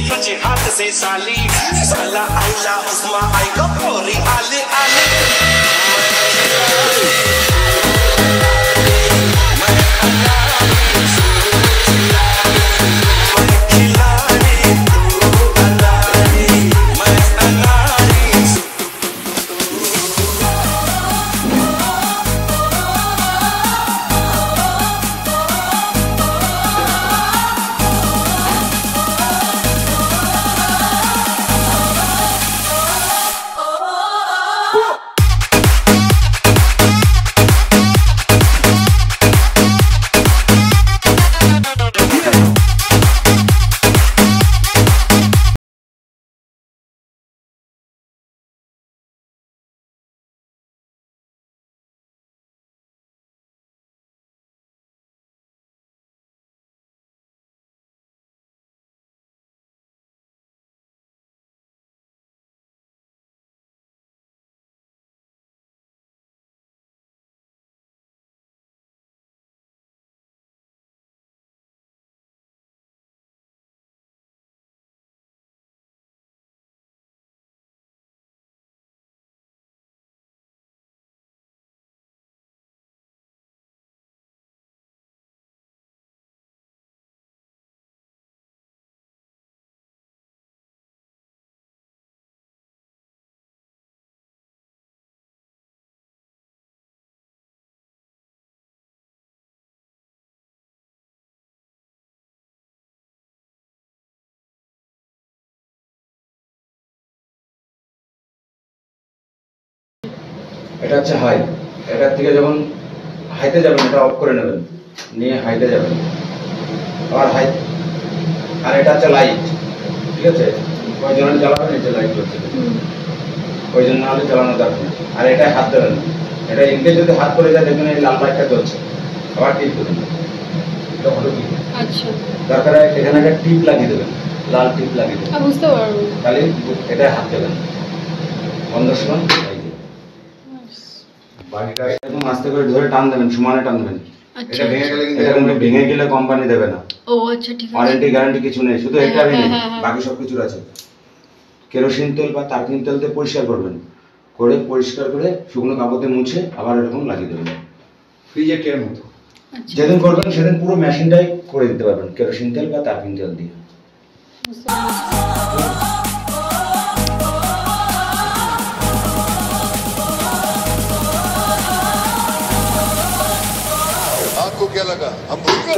तुझे हाथ से साली साला आईला उस्मा आई गपोरी आले आले এটা হচ্ছে হাই, এটার থেকে যখন হাইতে যাবেন এটা অফ করে নেবেন, নিয়ে হাইতে যাবেন আবার হাই। আর এটা হচ্ছে লাইট, ঠিক আছে, ওই জন্য জ্বালাবেন, এই যে লাইট হচ্ছে ওই জন্য হলে জ্বালানো দরকার। আর এটাই হাত দেবেন, এটা ইনকে যদি হাত করে যায় দেখবেন এই লাল লাইটটা জ্বলছে, আবার টিপ দেবেন। এটা হলো কি আচ্ছা, দরকার এখানে একটা টিপ লাগিয়ে দেবেন, লাল টিপ লাগিয়ে দেবেন, বুঝতে পারবো, তাহলে এটাই হাত দেবেন। বন্ধ সময় বাকিটা একদম আস্তে করে ধরে টান দেবেন, সমানে টান দেবেন। আচ্ছা, এটা ভেঙে গেলে কোম্পানি দেবে না। ও আচ্ছা, ঠিক আছে, ওয়ারেন্টি গ্যারান্টি কিছু নেই, শুধু এটারই নেই, হ্যাঁ। বাকি সব কিছুর আছে। কেরোসিন তেল বা তারকিন তেল দিয়ে পরিষ্কার করবেন, করে পরিষ্কার করে শুকনো কাপড় দিয়ে মুছে আবার এরকম লাগিয়ে দেবেন ফ্রিজের ট্রের মতো। আচ্ছা, যেদিন করবেন সেদিন পুরো মেশিনটাই করে দিতে পারবেন কেরোসিন তেল বা তারকিন তেল দিয়ে। বুঝতে পারছি। आपको क्या लगा हम भूल गए?